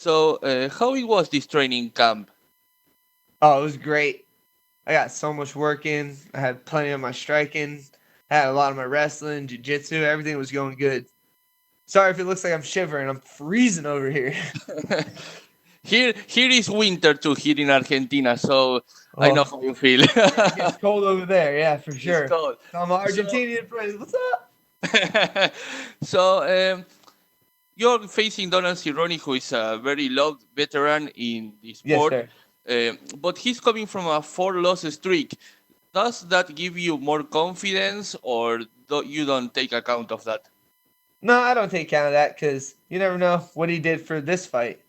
So, how it was this training camp? Oh, it was great. I got so much work in. I had plenty of my striking. I had a lot of my wrestling, jiu-jitsu. Everything was going good. Sorry if it looks like I'm shivering. I'm freezing over here. Here is winter too, here in Argentina, so I know Oh, how you feel. it gets cold over there. Yeah, for It's sure. cold. So my So, Argentinian friends, what's up? so you're facing Donald Cerrone, who is a very loved veteran in the Yes, sport, sir. but he's coming from a four-loss streak. Does that give you more confidence, or you don't take account of that? No, I don't take count of that because you never know what he did for this fight.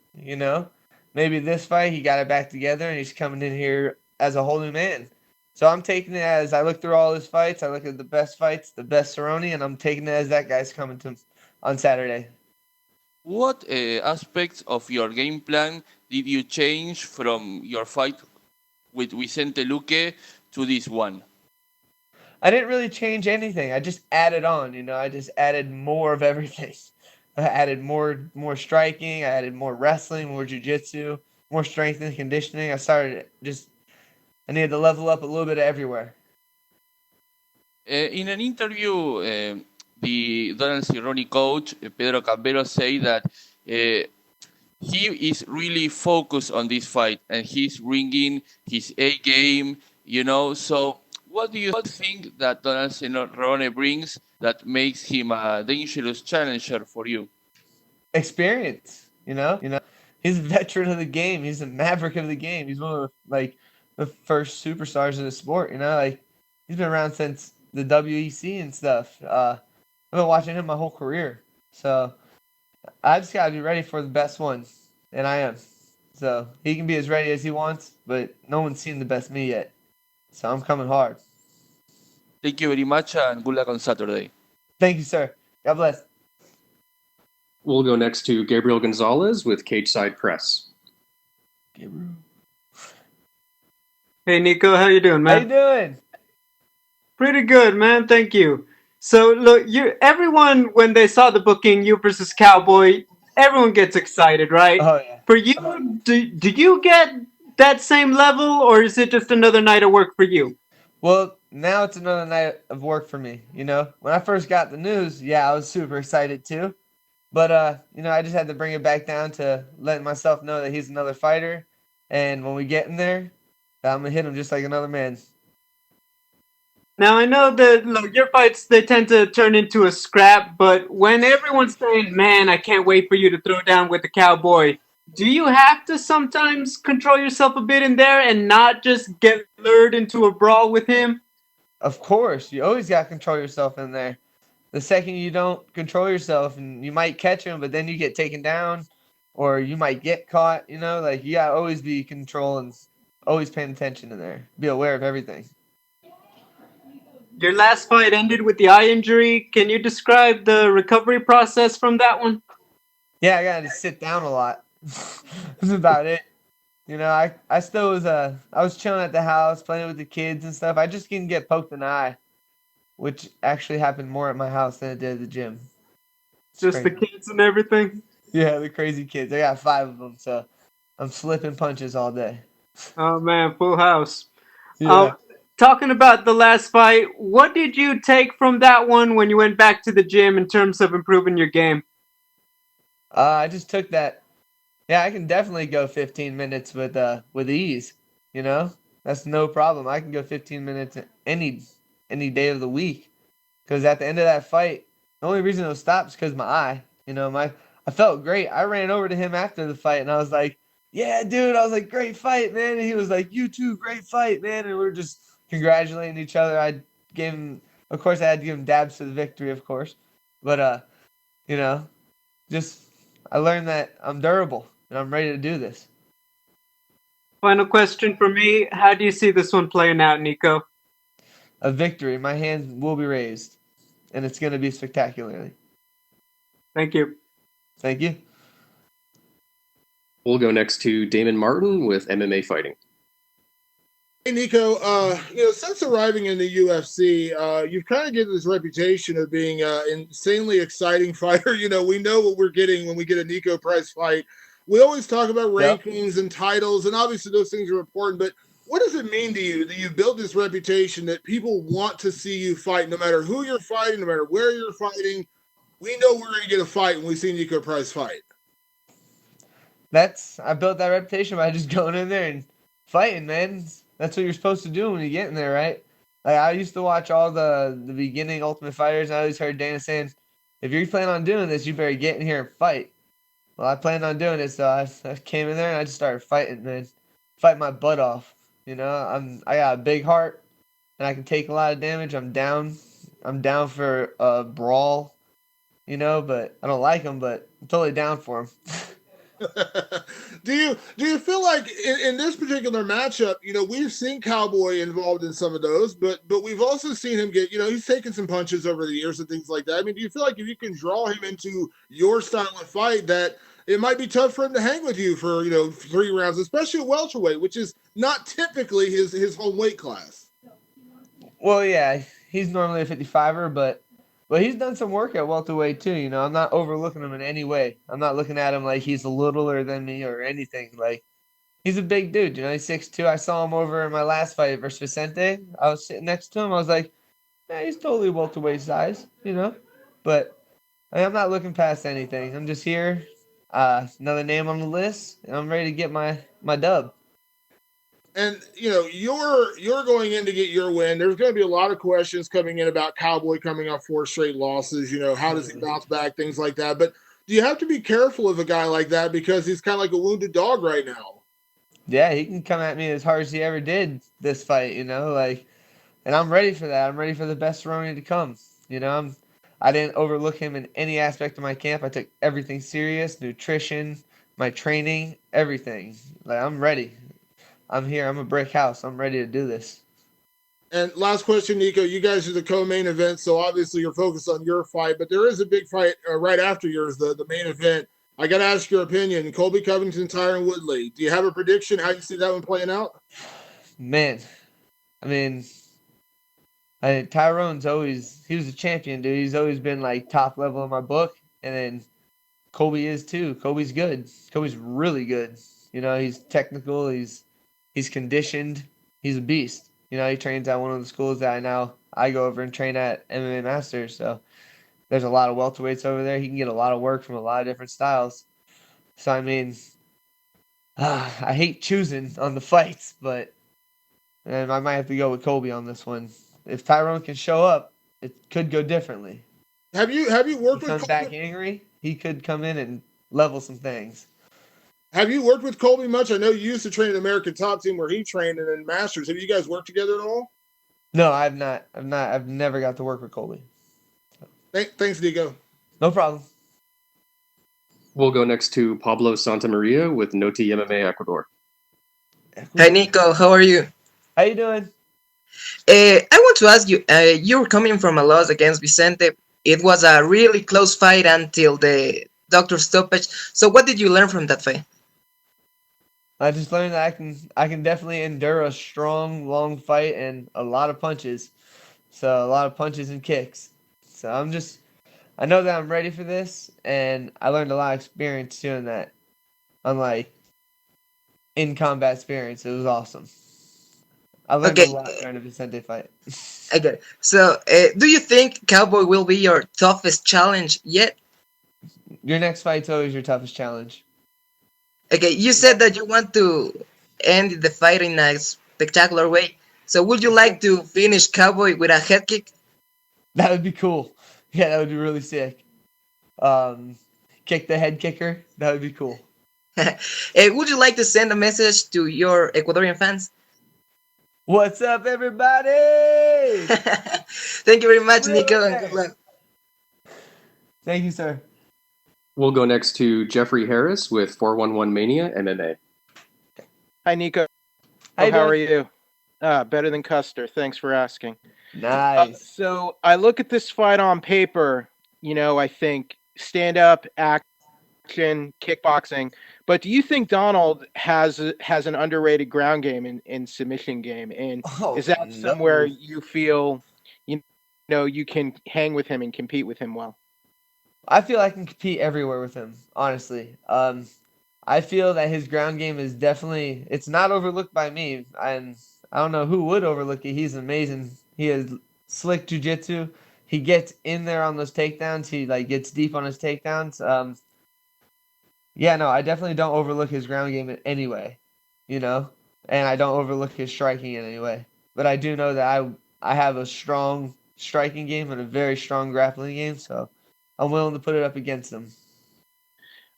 Maybe this fight he got it back together and he's coming in here as a whole new man. So I'm taking it as I look through all his fights. I look at the best fights, the best Cerrone, and I'm taking it as that guy's coming to on Saturday. What aspects of your game plan did you change from your fight with Vicente Luque to this one? I didn't really change anything. I just added on. I just added more of everything. I added more striking. I added more wrestling, more jujitsu, more strength and conditioning. I needed to level up a little bit of everywhere. In an interview, the Donald Cerrone coach, Pedro Campero, say that he is really focused on this fight and he's bringing his A game, So, what do you think that Donald Cerrone brings that makes him a dangerous challenger for you? Experience. He's a veteran of the game. He's a maverick of the game. He's one of the first superstars of the sport. He's been around since the WEC and stuff. I've been watching him my whole career. So I just gotta be ready for the best one, and I am. So he can be as ready as he wants, but no one's seen the best me yet. So I'm coming hard. Thank you very much and good luck on Saturday. Thank you, sir. God bless. We'll go next to Gabriel Gonzalez with Cage Side Press. Gabriel. Hey Nico, how you doing, How you man? doing? Pretty good, man. Thank you. So look, everyone when they saw the booking, you versus Cowboy, everyone gets excited, right? Oh yeah. For you, do you get that same level, or is it just another night of work for you? Well, now it's another night of work for me. When I first got the news, yeah, I was super excited too. But I just had to bring it back down to letting myself know that he's another fighter, and when we get in there, I'm gonna hit him just like another man. Now I know that look, your fights they tend to turn into a scrap, but when everyone's saying, "Man, I can't wait for you to throw down with the Cowboy," do you have to sometimes control yourself a bit in there and not just get lured into a brawl with him? Of course, you always gotta control yourself in there. The second you don't control yourself, and you might catch him, but then you get taken down, or you might get caught. Like you gotta always be controlling, always paying attention in there. Be aware of everything. Your last fight ended with the eye injury. Can you describe the recovery process from that one? Yeah, I gotta sit down a lot. That's about it. I still I was chilling at the house, playing with the kids and stuff. I just didn't get poked in the eye, which actually happened more at my house than it did at the gym. It's Just the crazy. kids and everything? Yeah, the crazy kids. I got 5 of them, so I'm slipping punches all day. Oh man, full house. Yeah. Talking about the last fight, what did you take from that one when you went back to the gym in terms of improving your game? I just took that. Yeah, I can definitely go 15 minutes with ease. You know, that's no problem. I can go 15 minutes any day of the week. Because at the end of that fight, the only reason it was stopped is because my eye. I felt great. I ran over to him after the fight and I was like, "Yeah, dude," I was like, "Great fight, man." And he was like, "You too, great fight, man." And we were just congratulating each other. I gave him, of course, I had to give him dabs for the victory, of course. But you know, just I learned that I'm durable and I'm ready to do this. Final question for me. How do you see this one playing out, Nico? A victory. My hands will be raised, and it's going to be spectacularly. Thank you. Thank you. We'll go next to Damon Martin with MMA Fighting. Hey Nico, since arriving in the UFC, you've kind of given this reputation of being an insanely exciting fighter. We know what we're getting when we get a Niko Price fight. we always talk about Yep. rankings and titles, and obviously those things are important, but what does it mean to you that you built this reputation that people want to see you fight no matter who you're fighting, no matter where you're fighting? We know we're going to get a fight when we see Niko Price fight. I built that reputation by just going in there and fighting, man. That's what you're supposed to do when you get in there, right? Like I used to watch all the beginning Ultimate Fighters, and I always heard Dana saying, "If you plan on doing this, you better get in here and fight." Well, I planned on doing it, so I came in there and I just started fighting, man. Fight my butt off. You know, I got a big heart, and I can take a lot of damage. I'm down. I'm down for a brawl, you know, but I don't like them, but I'm totally down for them. Do you feel like in this particular matchup, we've seen Cowboy involved in some of those, but we've also seen him get, he's taken some punches over the years and things like that. I mean, do you feel like if you can draw him into your style of fight, that it might be tough for him to hang with you for 3 rounds, especially at welterweight, which is not typically his home weight class? Well, yeah, he's normally a 55er, but he's done some work at welterweight too. You know, I'm not overlooking him in any way. I'm not looking at him like he's littler than me or anything. Like he's a big dude. You know, he's 6'2". I saw him over in my last fight versus Vicente. I was sitting next to him. I was like, yeah, he's totally welterweight size. You know, but I'm not looking past anything. I'm just here. Another name on the list, and I'm ready to get my dub. And you're going in to get your win. There's going to be a lot of questions coming in about Cowboy coming off 4 straight losses. How does he bounce back? Things like that. But do you have to be careful of a guy like that because he's kind of like a wounded dog right now? Yeah, he can come at me as hard as he ever did this fight. You know, like, and I'm ready for that. I'm ready for the best Cerrone to come. You know, I didn't overlook him in any aspect of my camp. I took everything serious, nutrition, my training, everything. Like I'm ready. I'm here. I'm a brick house. I'm ready to do this. And last question, Niko. You guys are the co-main event, so obviously you're focused on your fight, but there is a big fight right after yours, the main event. I got to ask your opinion. Colby Covington, Tyron Woodley. Do you have a prediction how you see that one playing out? Man, I mean, Tyrone's he was a champion, dude. He's always been like top level in my book. And then Colby is too. Colby's good. Colby's really good. You know, he's technical. He's conditioned. He's a beast. You know, he trains at one of the schools that I go over and train at MMA Masters. So there's a lot of welterweights over there. He can get a lot of work from a lot of different styles. So I mean, I hate choosing on the fights, but and I might have to go with Colby on this one. If Tyrone can show up, it could go differently. Have you worked He with comes back angry, he could come in and level some things. Have you worked with Colby much? I know you used to train at American Top Team where he trained and then Masters. Have you guys worked together at all? No, I've not. I've never got to work with Colby. Thanks, Niko. No problem. We'll go next to Pablo Santamaria with Noti MMA Ecuador. Hi, Niko. How are you? How you doing? I want to ask you, you're coming from a loss against Vicente. It was a really close fight until the doctor stoppage. So what did you learn from that fight? I just learned that I can definitely endure a strong, long fight and a lot of punches. So a lot of punches and kicks. So I know that I'm ready for this, and I learned a lot of experience doing that. Unlike in combat experience, it was awesome. I learned a lot during the Vicente fight. I get it. So, do you think Cowboy will be your toughest challenge yet? Your next fight's always your toughest challenge. Okay, you said that you want to end the fight in a spectacular way. So, would you like to finish Cowboy with a head kick? That would be cool. Yeah, that would be really sick. Kick the head kicker. That would be cool. Would you like to send a message to your Ecuadorian fans? What's up, everybody? Thank you very much, Niko, and good luck. Thank you, sir. We'll go next to Jeffrey Harris with 411 Mania MMA. Hi, Niko. How are you? Better than Custer. Thanks for asking. Nice. So I look at this fight on paper. I think stand up, action, kickboxing. But do you think Donald has an underrated ground game in submission game? And is that somewhere you feel you can hang with him and compete with him well? I feel I can compete everywhere with him, honestly. I I feel that his ground game is definitely it's not overlooked by me, and I don't know who would overlook it. He's amazing. He has slick jujitsu. He gets in there on those takedowns. He like gets deep on his takedowns. Yeah, no, I definitely don't overlook his ground game in any way, you know, and I don't overlook his striking in any way. But I do know that I have a strong striking game and a very strong grappling game, so I'm willing to put it up against him.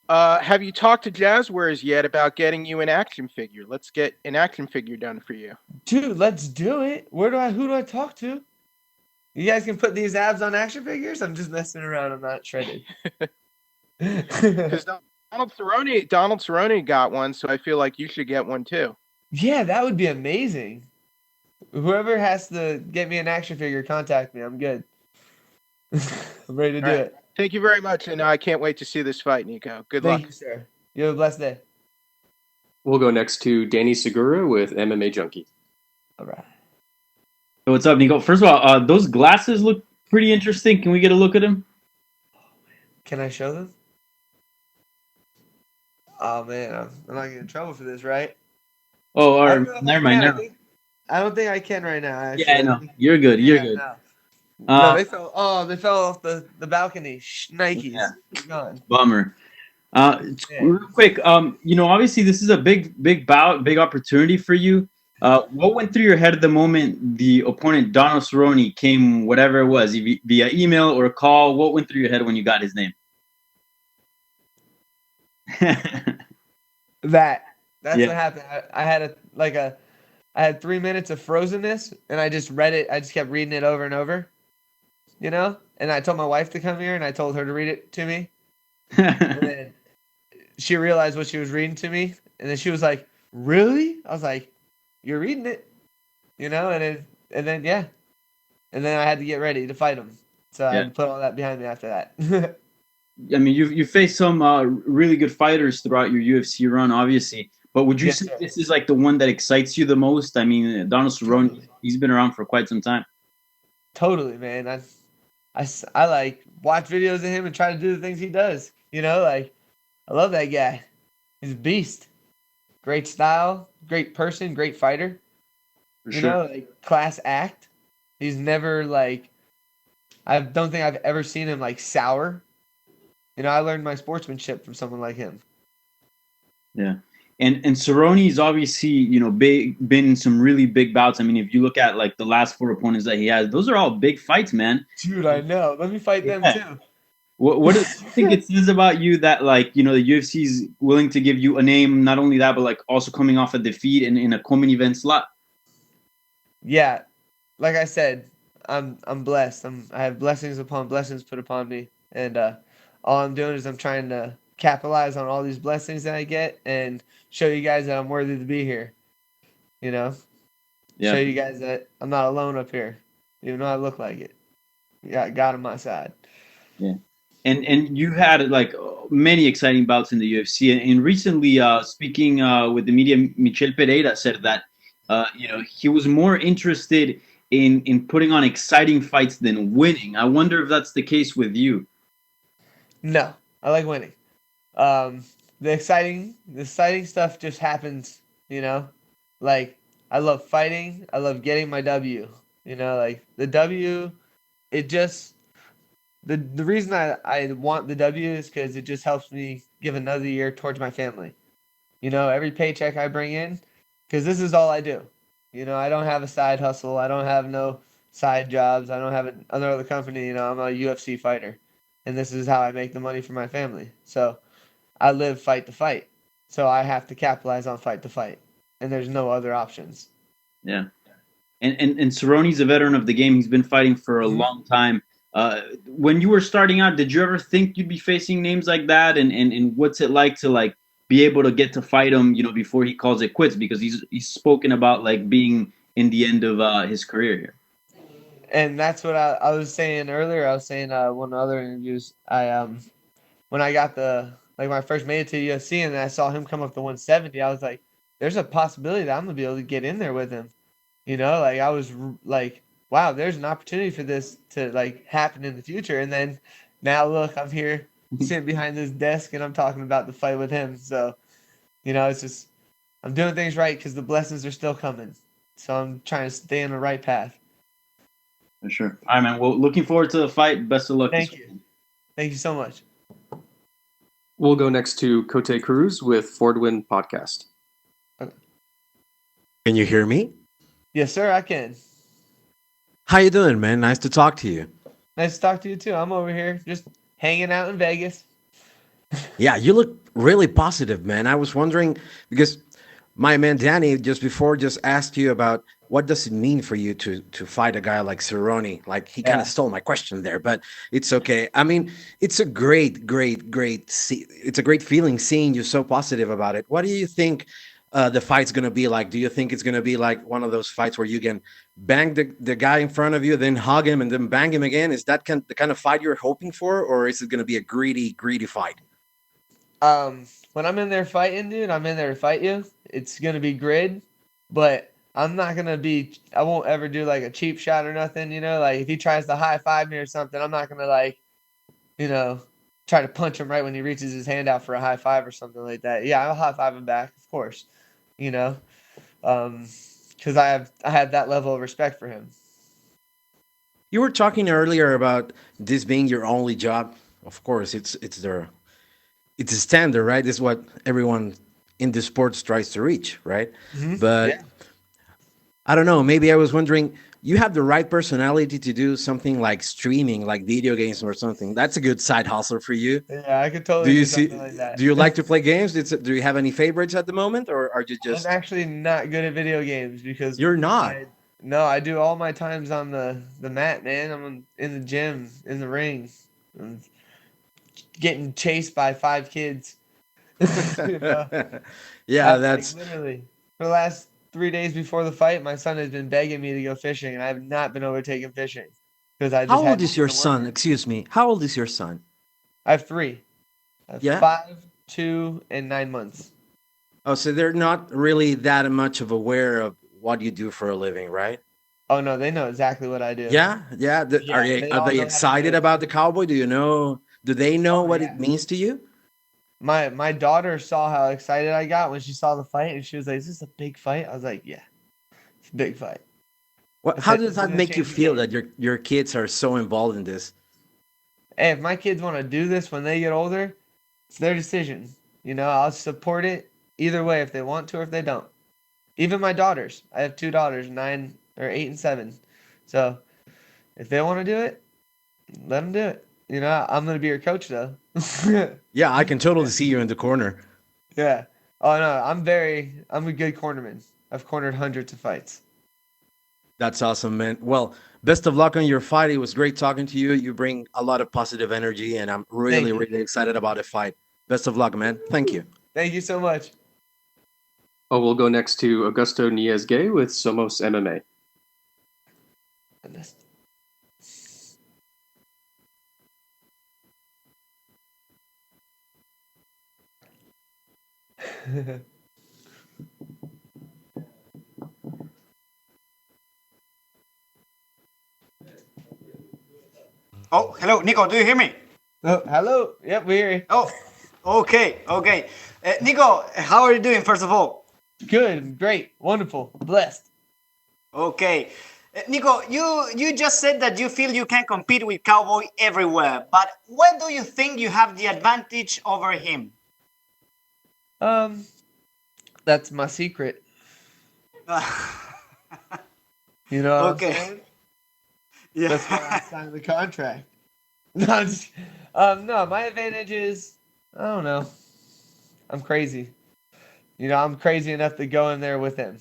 Have you talked to Jazzwares yet about getting you an action figure? Let's get an action figure done for you. Dude, let's do it. Who do I talk to? You guys can put these abs on action figures? I'm just messing around. I'm not shredded. Because Donald Cerrone got one, so I feel like you should get one too. Yeah, that would be amazing. Whoever has to get me an action figure, contact me. I'm good. I'm ready to do it. Thank you very much, and I can't wait to see this fight, Niko. Good Thank luck. you, sir. You have a blessed day. We'll go next to Danny Segura with MMA Junkie. All right. Hey, what's up, Niko? First of all, those glasses look pretty interesting. Can we get a look at them? Can I show them? Oh, man. I'm not getting in trouble for this, right? Oh, all I right. don't know if Never I mind. can. I don't think I can right now, actually. Yeah, no. You're good. You're good. No. Uh, They fell off the balcony. Nikes. Yeah. They're gone. Bummer. Real quick, obviously this is a big bout, big opportunity for you. What went through your head at the moment the opponent Donald Cerrone came, whatever it was, via email or call? What went through your head when you got his name? That's Yeah. what happened. I had 3 minutes of frozenness, and I just read it. I just kept reading it over and over, And I told my wife to come here, and I told her to read it to me. And then she realized what she was reading to me, and then she was like, "Really?" I was like, "You're reading it," And then yeah, and then I had to get ready to fight him. So I had to put all that behind me after that. I mean, you faced some really good fighters throughout your UFC run, obviously. But would you Yes, say sir. this is like the one that excites you the most? I mean, Donald Cerrone, he's been around for quite some time. Totally, man. I like watch videos of him and try to do the things he does. Like I love that guy. He's a beast. Great style, great person, great fighter. For sure. Like class act. He's never like I don't think I've ever seen him like sour. I learned my sportsmanship from someone like him. Yeah. And Cerrone's obviously, been in some really big bouts. I mean, if you look at like the last 4 opponents that he has, those are all big fights, man. Dude, I know. Let me fight them too. What do you think it says about you that the UFC is willing to give you a name? Not only that, but like also coming off a defeat in a co-main event slot. Yeah, like I said, I'm blessed. I have blessings upon blessings put upon me, and all I'm doing is I'm trying to capitalize on all these blessings that I get and show you guys that I'm worthy to be here. Yeah. Show you guys that I'm not alone up here, even though I look like it. Yeah, God on my side. Yeah. And you had like many exciting bouts in the UFC, and recently, speaking with the media, Michel Pereira said that he was more interested in putting on exciting fights than winning. I wonder if that's the case with you. No, I like winning. The exciting stuff just happens. Like I love fighting. I love getting my W. Like the W, it just. The reason I want the W is because it just helps me give another year towards my family. Every paycheck I bring in, because this is all I do. I don't have a side hustle. I don't have no side jobs. I don't have another company. I'm a UFC fighter, and this is how I make the money for my family. So I live fight to fight. So I have to capitalize on fight to fight, and there's no other options. Yeah, and Cerrone's a veteran of the game. He's been fighting for a long time. When you were starting out, did you ever think you'd be facing names like that? And what's it like to be able to get to fight him, before he calls it quits? Because he's spoken about being in the end of his career here. And that's what I was saying earlier. I was saying one of the other interviews. When I got when I first made it to UFC and I saw him come up to 170, I was like, there's a possibility that I'm gonna be able to get in there with him. I was like, wow, there's an opportunity for this to happen in the future. And then now look, I'm here sitting behind this desk and I'm talking about the fight with him. So It's just I'm doing things right because the blessings are still coming. So I'm trying to stay on the right path. For sure. All right, man. Well, looking forward to the fight. Best of luck. Thank you. Thank you so much. We'll go next to Cote Cruz with Fordwin Podcast. Can you hear me? Yes, sir, I can. How you doing, man? Nice to talk to you. Nice to talk to you too. I'm over here just hanging out in Vegas. Yeah, you look really positive, man. I was wondering because my man Danny just before just asked you about what does it mean for you to fight a guy like Cerrone. Like he kind of stole my question there, but it's okay. I mean, it's a great it's a great feeling seeing you so positive about it. What do you think the fight's gonna be like? Do you think it's gonna be like one of those fights where you can bang the guy in front of you, then hug him, and then bang him again? Is that the kind of fight you're hoping for, or is it gonna be a greedy fight? When I'm in there fighting, dude, I'm in there to fight you. It's gonna be grid, but I'm not gonna be. I won't ever do like a cheap shot or nothing. Like if he tries to high five me or something, I'm not gonna try to punch him right when he reaches his hand out for a high five or something like that. Yeah, I'll high five him back, of course. Because I have that level of respect for him. You were talking earlier about this being your only job. Of course, it's a standard, right? This is what everyone in the sports tries to reach, right? Mm-hmm. But Yeah. I don't know. Maybe I was wondering, you have the right personality to do something like streaming, like video games or something. That's a good side hustle for you. Yeah, I could Do totally you do see? something like that. Do you like to play games? Do you have any favorites at the moment, or are you I'm just? actually not good at video games because You're not. No, I do all my times on the mat, man. I'm in the gym, in the ring, I'm getting chased by 5 kids. Yeah, Like that's. literally for the last 3 days before the fight, my son has been begging me to go fishing, and I have not been overtaken fishing because I just How had old is your to work son? it. Excuse me. How old is your son? I have 3. I have Yeah. 5, 2, and 9 months. Oh, so they're not really that much of aware of what you do for a living, right? Oh no, they know exactly what I do. Yeah, yeah. Yeah, they Are all they know how to do excited it. about the cowboy? Do you know? Do they know Oh what yeah. it means to you? My daughter saw how excited I got when she saw the fight, and she was like, "Is this a big fight?" I was like, "Yeah, it's a big fight." What? I How said, does "This is that gonna make you change the feel game." that your kids are so involved in this? Hey, if my kids want to do this when they get older, it's their decision. I'll support it either way if they want to or if they don't. Even my daughters. I have 2 daughters, 9 or 8 and 7. So if they want to do it, let them do it. I'm gonna be your coach though. Yeah, I can totally see you in the corner. Yeah. Oh no, I'm a good cornerman. I've cornered hundreds of fights. That's awesome, man. Well, best of luck on your fight. It was great talking to you. You bring a lot of positive energy, and I'm Thank really, you. really excited about the fight. Best of luck, man. Thank you. Thank you so much. Oh, we'll go next to Augusto Niez-Gay with Somos MMA. Goodness. Oh, hello, Nico. Do you hear me? Oh, hello. Yep, we hear you. Oh, okay. Nico, how are you doing, first of all? Good, great, wonderful, blessed. Okay. Nico, you just said that you feel you can compete with Cowboy everywhere, but where do you think you have the advantage over him? That's my secret. You know what I'm Okay. saying? Yeah. That's why I signed the contract. No, no, my advantage is, I don't know. I'm crazy. I'm crazy enough to go in there with him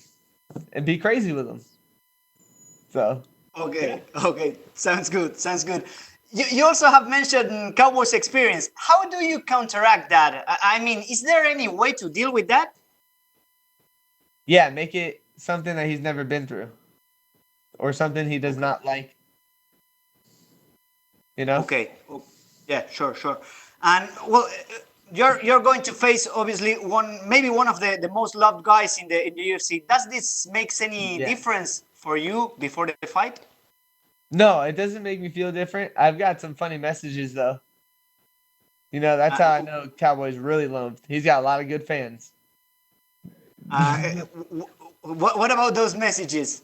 and be crazy with him. So. Okay. Sounds good. You also have mentioned Cowboys experience. How do you counteract that? I mean, is there any way to deal with that? Yeah, make it something that he's never been through. Or something he does not like. Okay. Yeah, sure. And well, you're going to face obviously one of the most loved guys in the UFC. Does this makes any difference for you before the fight? No, it doesn't make me feel different. I've got some funny messages though. That's how I know Cowboy's really loved. He's got a lot of good fans. What about those messages?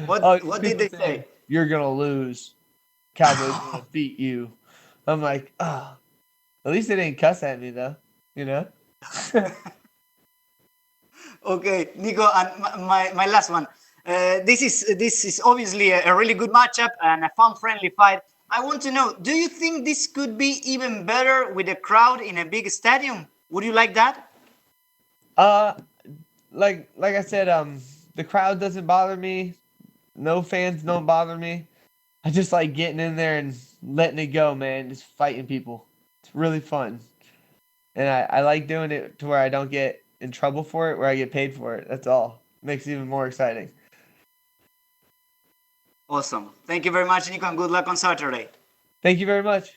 What did they say? You're gonna lose. Cowboys gonna beat you. I'm like, oh. At least they didn't cuss at me though. You know. Okay, Nico, and my last one. This is obviously a really good matchup and a fun, friendly fight. I want to know: do you think this could be even better with a crowd in a big stadium? Would you like that? Like I said, the crowd doesn't bother me. No fans don't bother me. I just like getting in there and letting it go, man. Just fighting people. It's really fun. And I like doing it to where I don't get in trouble for it, where I get paid for it. That's all. Makes it even more exciting. Awesome. Thank you very much, Nico, and good luck on Saturday. Thank you very much.